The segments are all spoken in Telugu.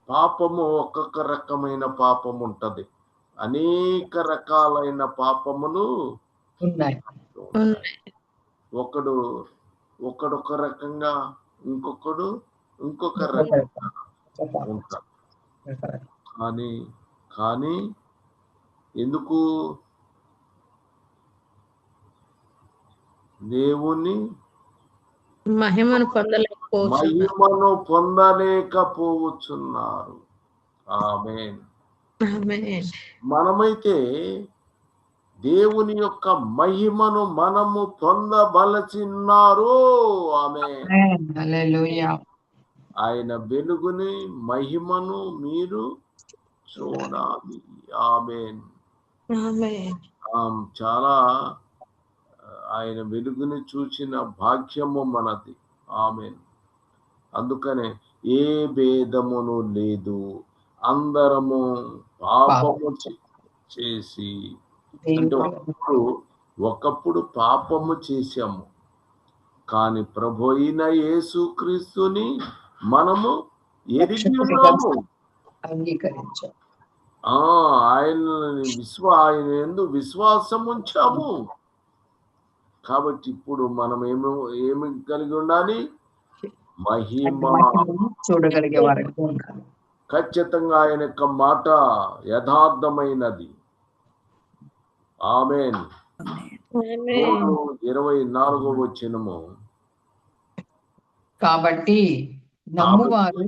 పాపము ఒక్కొక్క రకమైన పాపం ఉంటది. అనేక రకాలైన పాపములు ఉన్నాయి. ఒకడొక రకంగా, ఇంకొకడు ఇంకొక రకంగా ఉంటారు. కానీ ఎందుకు దేవుని మహిమను పొందలేకపోవచ్చున్నారు. ఆమేన్. మనమైతే దేవుని యొక్క మహిమను మనము పొందవలసిన్నారు. ఆమేన్. హల్లెలూయా. ఆయన వెలుగుని, మహిమను మీరు చూడాలి. ఆమేన్. చాలా ఆయన వెలుగుని చూసిన భాగ్యము మనది. ఆమేన్. అందుకనే ఏ భేదమును లేదు, అందరము పాపము చేసి, అంటే ఒకప్పుడు పాపము చేశాము, కానీ ప్రభు అయిన యేసుక్రీస్తుని మనము ఎరిగి ఉన్నాము, అంగీకరించాము. ఆయన యందు విశ్వాసం ఉంచాము. కాబట్టి ఇప్పుడు మనం ఏమి కలిగి ఉండాలి? మహిమ చూడగలిగే వారికి ఉండాలి. ఖచ్చితంగా ఆయన యొక్క మాట యథార్థమైనది. ఆమేన్. 24వ వచనము. కాబట్టి నమ్మువారు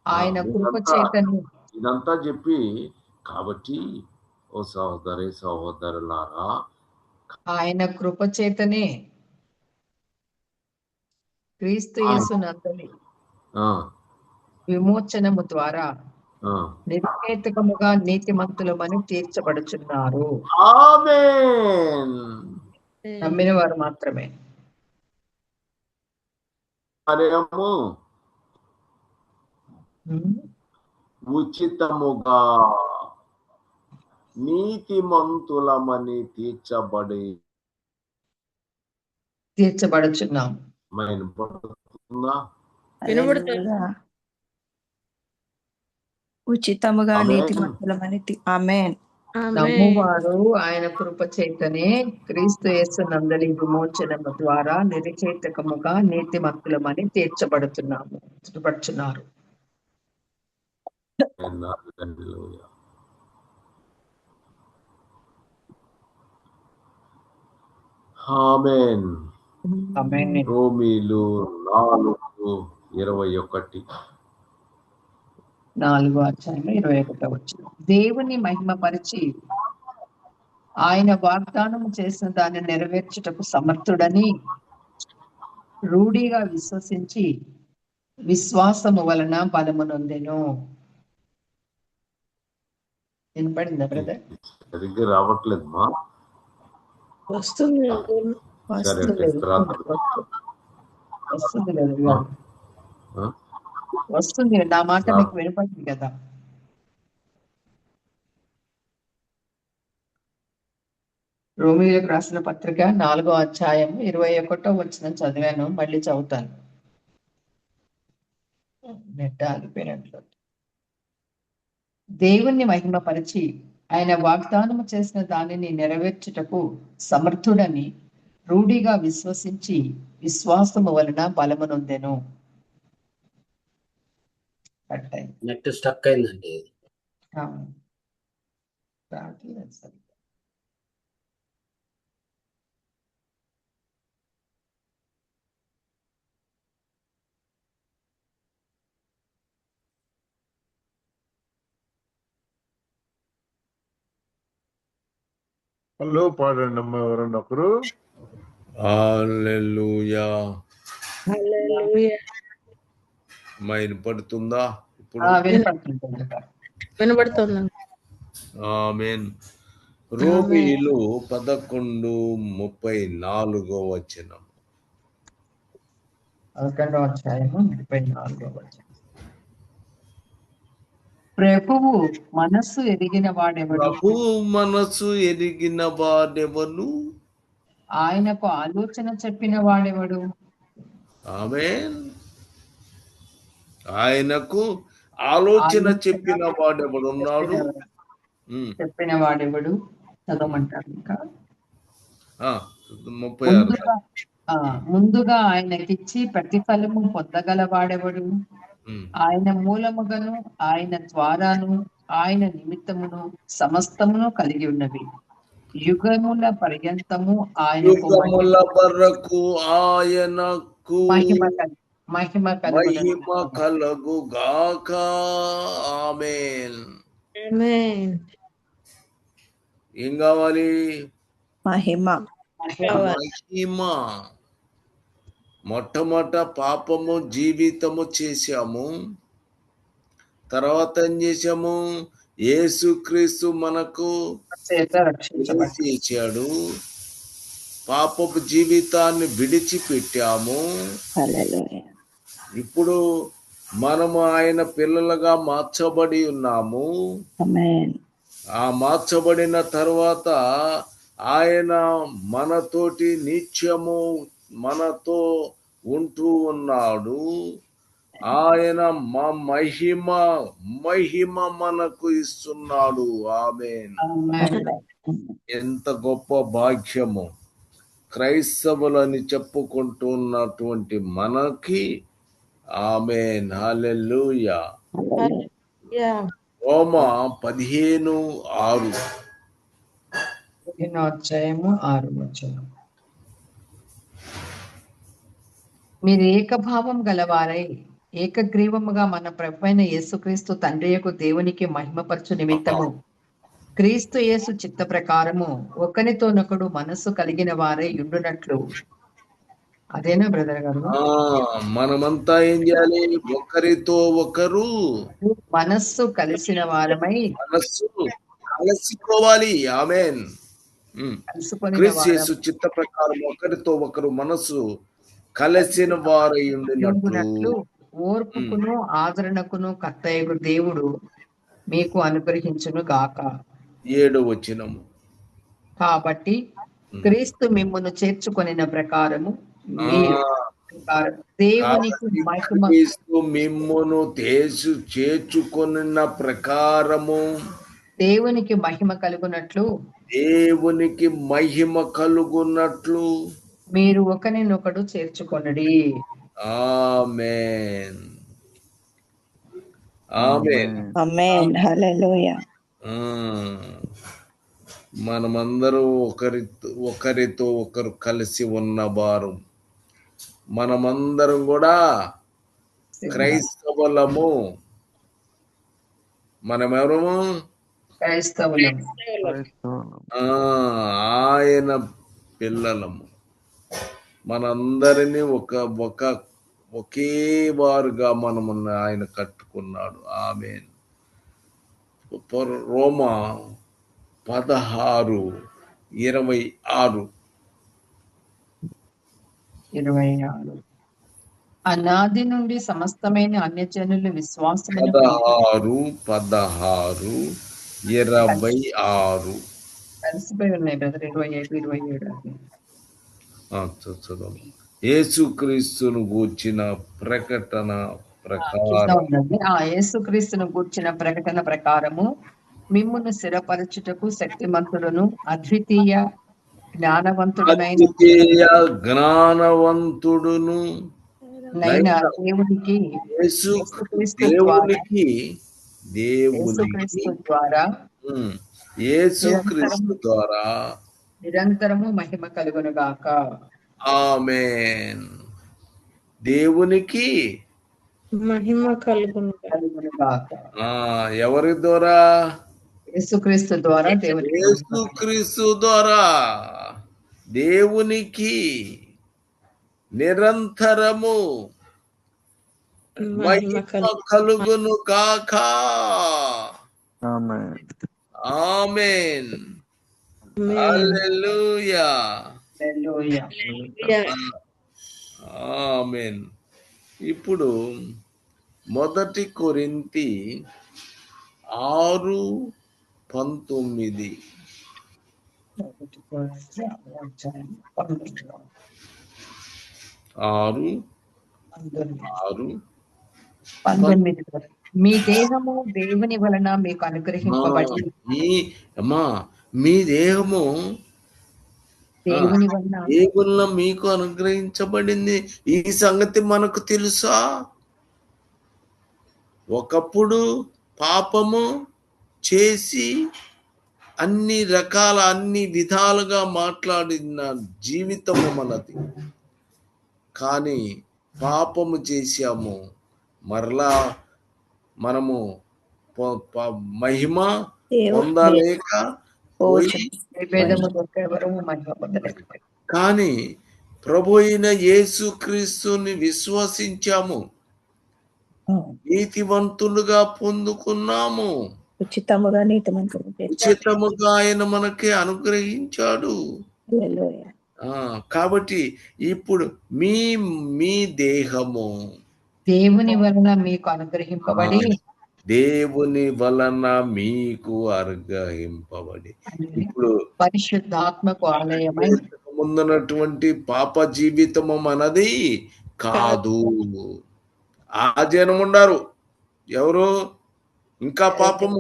ఆయన కృప చేతను. ఇదంతా చెప్పి, కాబట్టి ఓ సహోదరులారా, ఆయన కృప చేతనే క్రీస్తు యేసునందలి విమోచనము ద్వారా నిర్హేతుకముగా నీతిమంతులమని తీర్చబడుచున్నారు. ఆమేన్. నమ్మిన వారు మాత్రమే. ఉచితముగా నీతిమంతులమని తీర్చబడుచున్నాం. ఉచితముగా నీతిమంతులమని. ఆమేన్. నమ్మువారు ఆయన కృప చేతనే క్రీస్తు యేసునందలి విమోచనము ద్వారా నిరచేతకముగా నీతిమంతులమని తీర్చబడుచున్నారు. ఆమేన్. రోమీలు 4:21. 4:21. దేవుని మహిమపరిచి ఆయన వాగ్దానం చేసిన దాన్ని నెరవేర్చుటకు సమర్థుడని రూఢిగా విశ్వసించి విశ్వాసము వలన బలము నొందెను. వినపడిందా బ్రదర్? సరిగ్గా రావట్లేదు మా. వస్తుంది వస్తుంది. నా మాట మీకు వినపడింది కదా? రోమియోకు రాసిన పత్రిక 4:21 చదివాను, మళ్ళీ చదువుతాను. నెట్ ఆగిపోయినట్లు. దేవుణ్ణి మహిమపరిచి ఆయన వాగ్దానము చేసిన దానిని నెరవేర్చుటకు సమర్థుడని రూఢిగా విశ్వసించి విశ్వాసము వలన బలము నొందెను. నెట్ స్టక్ అయిందండి. హలో, పాడండి అమ్మ ఎవరన్నా ఒకరు. హల్లెలూయా. వినపడుతుందా ఇప్పుడు? వినపడుతుంది. ఆమేన్. రోమీయులు 11:34. 11:34. ప్రభువు మనస్సు ఎరిగిన వాడెవడు? ఆయనకు ఆలోచన చెప్పిన వాడెవడు? ఆమేన్. ఆయనకు ఆలోచన చెప్పిన వాడెవడున్నాడు? చెప్పిన వాడెవడు? చదవమంటారు ఇంకా. 36. ముందుగా ఆయనకిచ్చి ప్రతిఫలము పొందగల వాడెవడు? ఆయన మూలముగాను ఆయన ద్వారాను ఆయన నిమిత్తమును సమస్తమును కలిగి ఉన్నవి. యుగముల పర్యంతము ఆయనకు యుగముల వరకు ఆయనకు మహిమ కలుగు గాక. ఆమేన్. ఆమేన్. ఏం కావాలి? మహిమ. మొట్టమొదట పాపము జీవితము చేశాము. తర్వాత ఏం చేశాము? యేసుక్రీస్తు మనకు చేశాడు. పాపపు జీవితాన్ని విడిచిపెట్టాము. ఇప్పుడు మనము ఆయన పిల్లలుగా మార్చబడి ఉన్నాము. ఆ మార్చబడిన తర్వాత ఆయన మనతోటి నిత్యము మనతో ఉంటూ ఉన్నాడు. ఆయన మా మహిమ మనకు ఇస్తున్నాడు. ఆమేన్. ఎంత గొప్ప భాగ్యము! క్రైస్తవులని చెప్పుకుంటున్నటువంటి మనకి. ఆమేన్. హల్లెలూయా. రోమా 15:6. 15:6. మీరు ఏకభావం గలవారై ఏకగ్రీవముగా మన ప్రభువైన యేసుక్రీస్తు తండ్రియకు దేవునికి మహిమపరచు నిమిత్తము క్రీస్తు యేసు చిత్త ప్రకారము ఒకరితోనొకడు మనస్సు కలిగిన వారై ఉండునట్లు. అదేనా బ్రదర్ గారు? మనమంతా ఏం చేయాలి? ఒకరితో ఒకరు మనస్సు కలిసిన వారమై మనస్సు కలిసిపోవాలి. ఆమేన్. క్రీస్తు యేసు చిత్త ప్రకారం ఒకరితో ఒకరు మనస్సు కలిసిన వారై ఉండినట్లు ఓర్పుకును ఆదరణకును కర్తయగు దేవుడు మీకు అనుగ్రహించును గాక. 7వ వచనం. కాబట్టి క్రీస్తు మిమ్మును చేర్చుకొనిన ప్రకారము దేవునికి మహిమ, క్రీస్తు మిమ్మును చేర్చుకొనిన ప్రకారము దేవునికి మహిమ కలుగునట్లు మీరు ఒకరినొకడు చేర్చుకొనడి. ఆమేన్. ఆమేన్. ఆమేన్. హల్లెలూయా. మనమందరూ ఒకరితో ఒకరు కలిసి ఉన్నవారు. మనమందరం కూడా క్రైస్తవులము. మనమెవరము? క్రైస్తవులము. ఆయన పిల్లలము. మనందరినీ ఒకే వారుగా మనమున్న ఆయన కట్టుకున్నాడు. ఆమేన్. రోమా 16:26. అనాది నుండి సమస్తమైన అన్యజనులు విశ్వాసము 16:26 కలిసిపోయి ఉన్నాయి బ్రదర్. 25, 27. యేసుక్రీస్తును గూర్చిన ప్రకటన ప్రకారం యేసుక్రీస్తును గూర్చిన ప్రకటన ప్రకారము మిమ్మును స్థిరపరచుటకు శక్తిమంతుడును అద్వితీయ జ్ఞానవంతుడునైన దేవునికి యేసుక్రీస్తు ద్వారా నిరంతరము మహిమ కలుగును గాక. ఆమేన్. దేవునికి మహిమ కలుగును గాక. ఎవరి ద్వారా? యేసుక్రీస్తు ద్వారా. యేసుక్రీస్తు ద్వారా దేవునికి నిరంతరము మహిమ కలుగును గాక. ఆమేన్. హల్లెలూయా. ఆమేన్. ఇప్పుడు 1 కొరింథీ 6:19. 6:19. 19 వరకు. మీ దేహము దేవుని వలన మీకు అనుగ్రహింపబడి అమ్మా మీ దేహము దేవుని వలన దేవుళ్ళ మీకు అనుగ్రహించబడింది. ఈ సంగతి మనకు తెలుసా? ఒకప్పుడు పాపము చేసి అన్ని విధాలుగా మాట్లాడిన జీవితము మనది. కానీ పాపము చేశాము, మరలా మనము మహిమ పొందలేక పోయి, నివేదము దొరికేవరు మహిమ పొందలేకపోయారు. కానీ ప్రభు అయిన యేసు క్రీస్తుని విశ్వసించాము, నీతివంతులుగా పొందుకున్నాము, ఉచితముగా ఆయన మనకి అనుగ్రహించాడు. కాబట్టి ఇప్పుడు మీ దేహము దేవుని వలన మీకు అనుగ్రహింపబడి ఇప్పుడు పరిశుద్ధాత్మకు ఆలయమై ముందున్నటువంటి పాప జీవితము మనది కాదు. ఆ జనం ఉన్నారు ఎవరు ఇంకా పాపము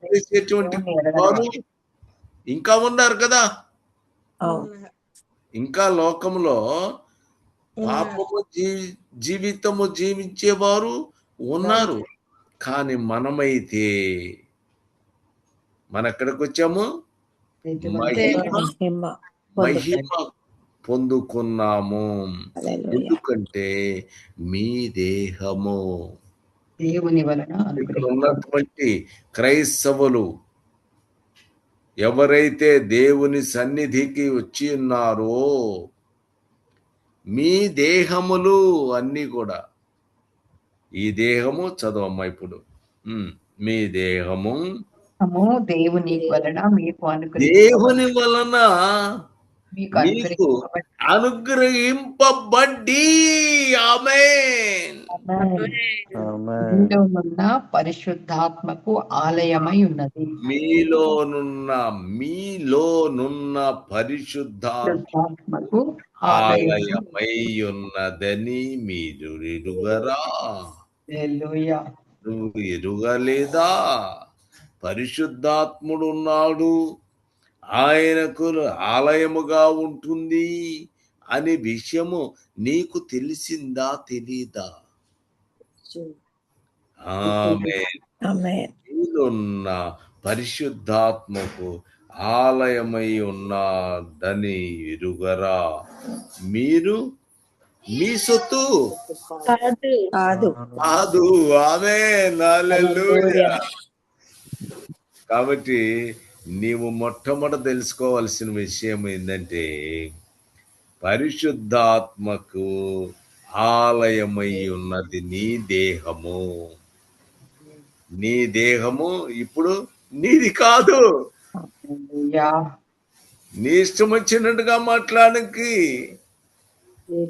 చేసేటువంటి వారు ఇంకా ఉన్నారు కదా. ఇంకా లోకంలో పాపము జీవితము జీవించేవారు ఉన్నారు. కానీ మనమైతే ఎక్కడికి వచ్చాము? మహిమ పొందుకున్నాము. ఎందుకంటే మీ దేహము దేవుని వలన ఉన్నటువంటి క్రైస్తవులు ఎవరైతే దేవుని సన్నిధికి వచ్చి ఉన్నారో మీ దేహములు అన్ని కూడా, ఈ దేహము చదవమ్మా ఇప్పుడు, మీ దేహము దేవుని వలన మీకు దేవుని వలన మీకు అనుగ్రహింపబడి ఆమేన్ మీలోనున్న పరిశుద్ధాత్మకు ఆలయమై ఉన్నది. మీలోనున్న పరిశుద్ధాత్మకు ఆలయమై ఉన్నదని మీరు ఎరుగరా? నువ్వు ఎరుగలేదా? పరిశుద్ధాత్ముడు ఉన్నాడు, ఆయనకు ఆలయముగా ఉంటుంది అనే విషయము నీకు తెలిసిందా తెలీదా? మీరున్న పరిశుద్ధాత్మకు ఆలయమై ఉన్నదని ఎరుగరా? మీరు మీ సొత్తు కాదు. ఆమేన్, హల్లెలూయా. కాబట్టి నీవు మొట్టమొదట తెలుసుకోవాల్సిన విషయం ఏంటంటే పరిశుద్ధాత్మకు ఆలయమై ఉన్నది నీ దేహము. నీ దేహము ఇప్పుడు నీది కాదు. నీ ఇష్టం వచ్చినట్టుగా మాట్లాడడానికి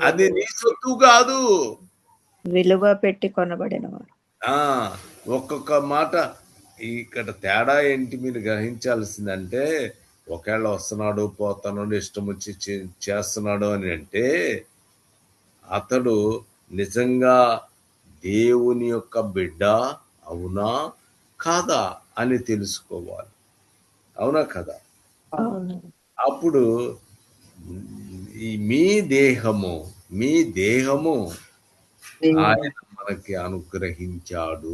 అది నీ సొత్తు కాదు, విలువ పెట్టి కొనబడిన వారు. ఒక్కొక్క మాట ఇక్కడ తేడా ఏంటి మీరు గ్రహించాల్సిందంటే, ఒకవేళ వస్తున్నాడు పోతున్నాడు ఇష్టం వచ్చి చేస్తున్నాడు అని అంటే అతడు నిజంగా దేవుని యొక్క బిడ్డ అవునా కాదా అని తెలుసుకోవాలి. అవునా కదా? అప్పుడు మీ దేహము ఆయన మనకి అనుగ్రహించాడు,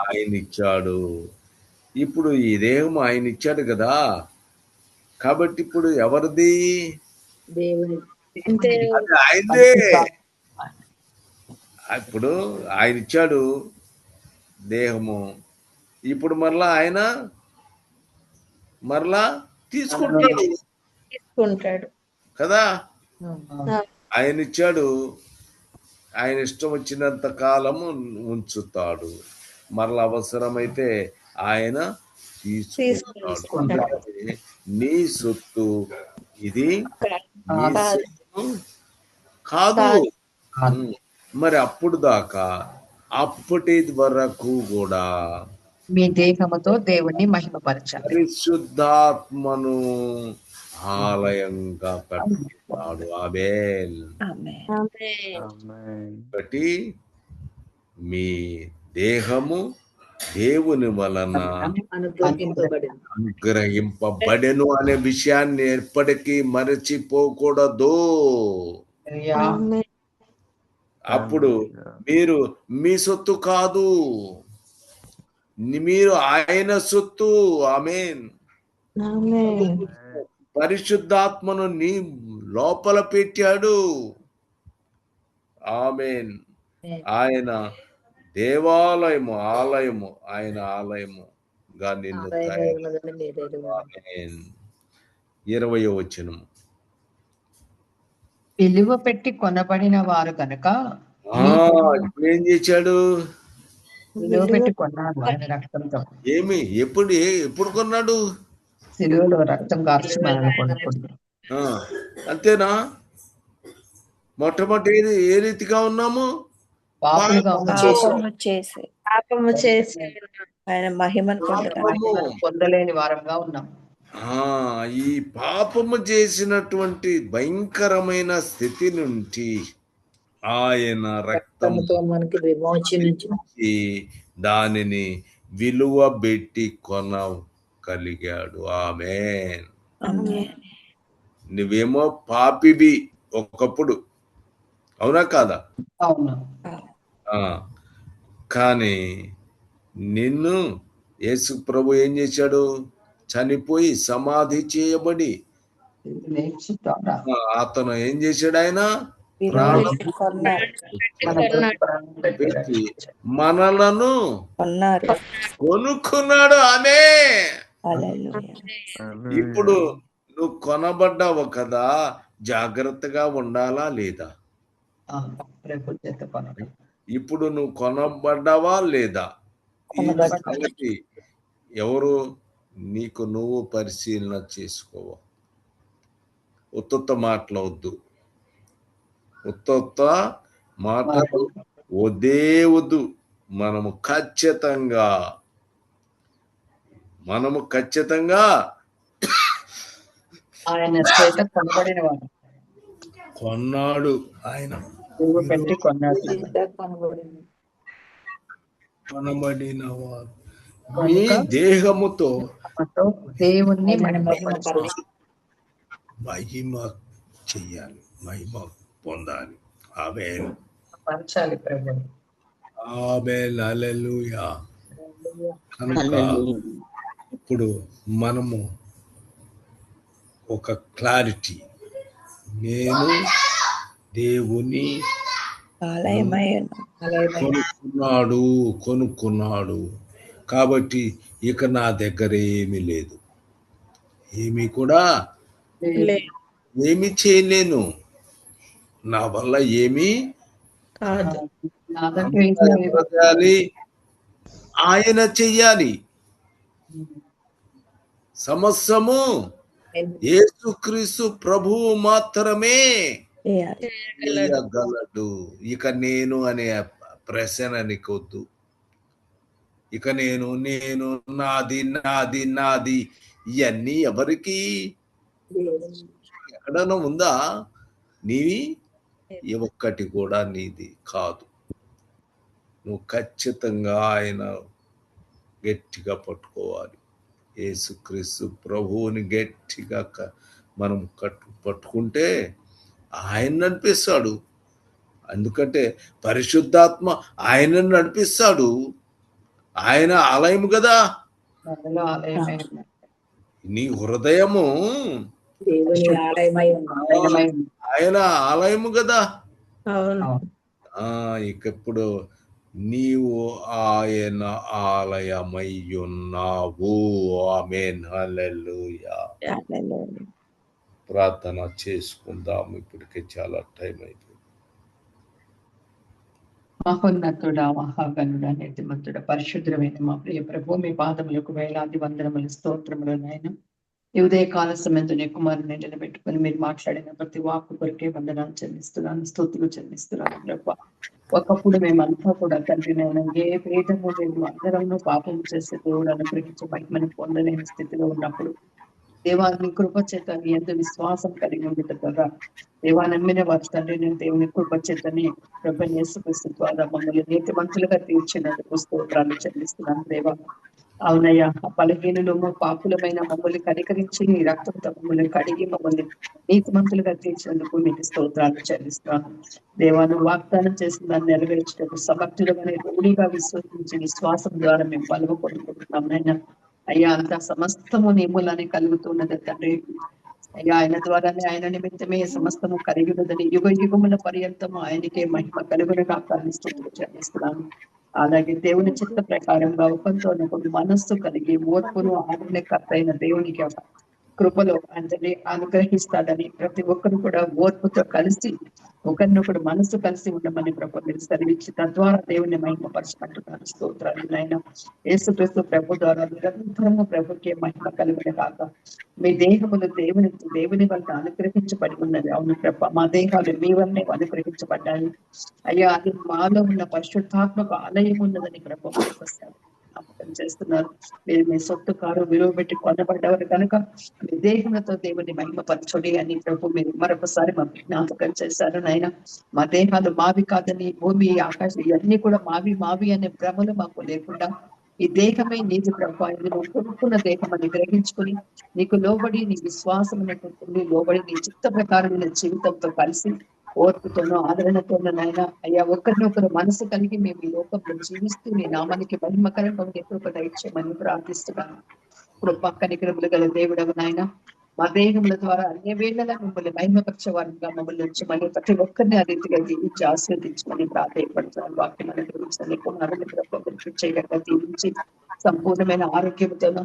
ఆయన ఇచ్చాడు. ఇప్పుడు ఈ దేహం ఆయన ఇచ్చాడు కదా, కాబట్టి ఇప్పుడు ఎవరిది? అది ఆయనదే. ఇప్పుడు ఆయన ఇచ్చాడు దేహము, ఇప్పుడు ఆయన తీసుకుంటాడు కదా. ఆయన ఇచ్చాడు, ఆయన ఇష్టం వచ్చినంత కాలము ఉంచుతాడు, మరలా అవసరమైతే ఆయన తీసుకుంటాడు. నీ సొత్తు ఇది కాదు. మరి అప్పటి వరకు కూడా మీ దేహముతో దేవుణ్ణి మహిమపరచాలి. పరిశుద్ధాత్మను ఆలయంగా కట్టుకున్నాడు. ఆమేన్. ఆమేన్. ఆమేన్. ఒకటి మీ దేహము దేవుని వలన అనుగ్రహింపబడెను అనే విషయాన్ని ఎప్పటికీ మరచిపోకూడదు. ఆమేన్. అప్పుడు మీరు మీ సొత్తు కాదు, మీరు ఆయన సొత్తు. ఆమేన్. ఆమేన్. పరిశుద్ధాత్మను నీ లోపల పెట్టాడు. ఆమేన్. ఆయన దేవాలయము, ఆలయము, ఆయన ఆలయముగా నిన్ను తయారు. ఆమేన్. 20వ వచనం. విలువ పెట్టి కొనబడిన వారు కనుక ఇప్పుడు ఏం చేశాడు? విలువ పెట్టి కొన్నాడు ఆయన రక్తంతో. ఎప్పుడు కొన్నాడు? సిలువలో రక్తం కార్చి మనల్ని కొనుక్కున్నాడు. అంతేనా? మొట్టమొదటి ఏ రీతిగా ఉన్నాము? పాపులుగా పాపము చేసి ఆయన మహిమను పొందలేని వారంగా ఉన్నాం. ఈ పాపము చేసినటువంటి భయంకరమైన స్థితి నుండి ఆయన రక్తంతో మనకి విమోచన దానిని విలువ పెట్టి కొనగలిగాడు. ఆమేన్. నువ్వేమో పాపివి ఒకప్పుడు, అవునా కాదా? అవును. కానీ నిన్ను యేసు ప్రభు ఏం చేశాడు? చనిపోయి సమాధి చేయబడి అతను ఏం చేశాడు? ఆయన మనలను కొనుక్కున్నాడు. ఆమె ఇప్పుడు నువ్వు కొనబడ్డావు కదా, జాగ్రత్తగా ఉండాలా లేదా? ఇప్పుడు నువ్వు కొనబడ్డావా లేదా? ఈ సంగతి ఎవరు నీకు నువ్వు పరిశీలన చేసుకోవు. ఉత్త మాటలవద్దు, ఉత్త మాటలు వద్దు. మనము ఖచ్చితంగా ఆయన చేత కొనబడిన వాడు, కొన్నాడు. ఆయన కొనబడిన వాడు మీ దేహముతో దేవుణ్ణి మహిమ చెయ్యాలి, మహిమ పొందాలి. ఆమేన్. పరచాలి ప్రభువు. ఆమేన్. హల్లెలూయా. కనుక ఇప్పుడు మనము ఒక క్లారిటీ, నేను దేవుని కొనుక్కున్నాడు కాబట్టి ఇక నా దగ్గర ఏమీ లేదు, ఏమీ కూడా ఏమి చేయలేను, నా వల్ల ఏమీ ఆయన చెయ్యాలి. సమస్తము యేసుక్రీస్తు ప్రభువు మాత్రమే చేయగలడు. ఇక నేను అనే ప్రశ్న నీకొద్దు. ఇక నేను నాది నాది నాది ఇవన్నీ ఎవరికి ఎక్కడైనా ఉందా? నీవి ఒక్కటి కూడా నీది కాదు. నువ్వు ఖచ్చితంగా ఆయన గట్టిగా పట్టుకోవాలి. యేసుక్రీస్తు ప్రభువుని గట్టిగా మనం పట్టుకుంటే ఆయన నడిపిస్తాడు. ఎందుకంటే పరిశుద్ధాత్మ ఆయనను నడిపిస్తాడు. ఆయన ఆలయం కదా, నీ హృదయము ఆయన ఆలయము కదా. ఇప్పుడు నీవు ఆయన ఆలయమై ఉన్నావు. ఆమేన్. హల్లెలూయా. ప్రార్థన చేసుకుందాం. ఇప్పటికే చాలా టైం అయిపోయింది. మహోన్నతుడా, మహాగణుడా, నీతిమంతుడా, పరిశుద్ధమైన మా ప్రియ ప్రభు, మీ పాదములకు వేలాది వందనములు, స్తోత్రములు నాయన. ఈ ఉదయకాల సమయంలో నీ కుమారుని నిలబెట్టుకుని మీరు మాట్లాడిన ప్రతి వాక్కు కొరికే వందనాలు చెల్లిస్తున్నాను, స్తుతులు చెల్లిస్తున్నాను ప్రభు. ఒకప్పుడు మేమంతా కూడా తండ్రి నేను ఏ భేదము లేదు, అందరూ పాపం చేసే దేవుడు అనుగ్రహించి మహిమని పొందలేని స్థితిలో ఉన్నప్పుడు దేవా నీ కృప చేత నీ ఎందు విశ్వాసం కలిగి ఉండటం ద్వారా దేవా నమ్మిన వారి తండ్రి నేను దేవుని కృప చేతని ప్రభు యేసుక్రీస్తు ద్వారా మమ్మల్ని నీతిమంతులుగా తీర్చినందుకు స్తోత్రాలు చెల్లిస్తున్నాను దేవా. అవునయ్యా, బలహీనులము పాపులమైన మమ్మల్ని కనికరించి నీ రక్తంతో మమ్మల్ని కడిగి మమ్మల్ని నీతిమంతులుగా తీర్చినందుకు మీకు స్తోత్రాలు చెల్లిస్తున్నాను దేవా. నువ్వు వాగ్దానం చేసిన దాన్ని నెరవేర్చడానికి సమర్థులమైన రూఢిగా విశ్వసించి విశ్వాసం ద్వారా మేము బలము పొందుకుంటున్నాం నాయన. అయ్యా అంత సమస్తము నీ మూలాన్ని కలుగుతున్నది తండ్రి. అయ్యా ఆయన ద్వారానే ఆయన నిమిత్తమే సమస్తము కలిగినదని యుగ యుగముల పర్యంతము ఆయనకే మహిమ కలుగునగా ప్రార్థిస్తూ చెల్లిస్తున్నాను. అలాగే దేవుని చిత్త ప్రకారంగా ఒకరితో మనస్సు కలిగి ఓర్పును ఆదరణ కర్త అయిన దేవునికి కృపలో అందరినీ అనుగ్రహిస్తాడని ప్రతి ఒక్కరు కూడా ఓర్పుతో కలిసి ఒకరినొకడు మనసు కలిసి ఉండమని ప్రభు మీరు సెలవిచ్చి తద్వారా దేవుని మహిమపరచుకుంటున్నాను. స్తోత్రాలు నాయన. యేసుక్రీస్తు ప్రభు ద్వారా నిరంతరము ప్రభుకే మహిమ కలిగిన కాక మీ దేహములు దేవుని వల్ల అనుగ్రహించబడి ఉన్నది. అవును ప్రభ, మా దేహాలు మీ వల్లనే అనుగ్రహించబడ్డాయి అయ్యా. అది మాలో ఉన్న పరిశుద్ధాత్మక ఆలయం ఉన్నదని ప్రభు నమ్మకం చేస్తున్నారు. మీరు మీ సొత్తు కారు విలువ పెట్టి కొనబడ్డవారు కనుక మీ దేహంతో దేవుని మహిమపరచుడి అని ప్రభు మీరు మరొకసారి మా జ్ఞాపకం చేశారు నాయన. మా దేహాలు మావి కాదని, భూమి ఆకాశం ఇవన్నీ కూడా మావి అనే భ్రమలు మాకు లేకుండా ఈ దేహమే నీది ప్రభు, నువ్వు కొనుక్కున్న దేహం అని గ్రహించుకుని నీకు లోబడి నీ విశ్వాసం లోబడి నీ చిత్త ప్రకారమైన జీవితంతో కలిసి ఓర్పుతోనో ఆదరణతోనో నాయన అయ్యా ఒకరినొకరు మనసు కలిగి మేము ఈ లోకంలో జీవిస్తూ నీ నామానికి మహిమకరంగా ఎప్పుడు దయచేయమని ప్రార్థిస్తున్నాను. ఇప్పుడు పక్కని కృపలు గల దేవుడవు నాయన, మా దేహముల ద్వారా అన్ని వేళలా మిమ్మల్ని మహిమపరచేవారుగా మమ్మల్ని ఉంచమని ప్రతి ఒక్కరిని ఆ రీతిగా దీవించి ఆశీర్వదించమని ప్రాధాయపడుతున్నాను. వాక్యమైన గురించి కుమారుని చేయగలగా దీవించి సంపూర్ణమైన ఆరోగ్యంతోనూ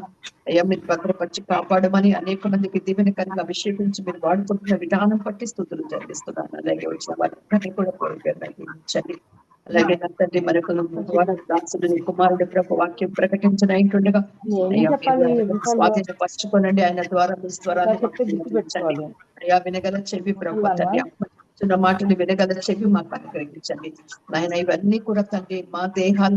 అయ్యా మీరు భద్రపరిచి కాపాడమని అనేక మందికి దీవెనకరంగా అభిషేకించి మీరు వాడుకుంటున్న విధానం పట్టి స్తుతులు చెల్లిస్తున్నాను. అలాగే వచ్చిన వారిని కూడా ప్రోత్సహించండి. అలాగే నా తండ్రి మరొక దాసుడు కుమారుడు ప్రభు వాక్యం ప్రకటించిన ఇంటుండగా స్వాధీనపరచుకోనండి. ఆయన ద్వారా మీ స్వరాన్ని అయ్యా వినగల చెవి ప్రభు తండ్రి చిన్న మాటలు వినగల చెవి మాకు అనుగ్రహించండి నాయన. ఇవన్నీ కూడా తండ్రి మా దేహాల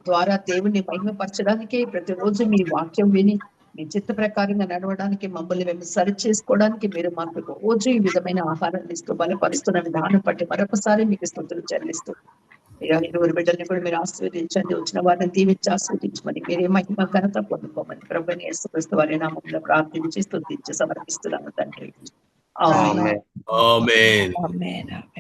ద్వారా దేవుని మహిమపరచడానికి ప్రతిరోజు మీ వాక్యం విని మీ చిత్త ప్రకారంగా నడవడానికి మమ్మల్ని మేము సరి చేసుకోవడానికి మీరు మాకు రోజు ఈ విధమైన ఆహారాన్ని ఇస్తూ బలపరుస్తున్న విధానం బట్టి మరొకసారి మీకు స్తుతులు చెల్లిస్తూ ఇరువురు బిడ్డల్ని కూడా మీరు ఆశీర్వదించండి. వచ్చిన వారిని దీవించి ఆశీర్వదించమని మీరే మహిమ ఘనత పొందుకోమని ప్రభుని యేసుక్రీస్తు వారి నామములో ప్రార్థించి స్తుతించి సమర్పిస్తున్నాము తండ్రి. ఆమేన్. ఆమేన్. ఆమేన్.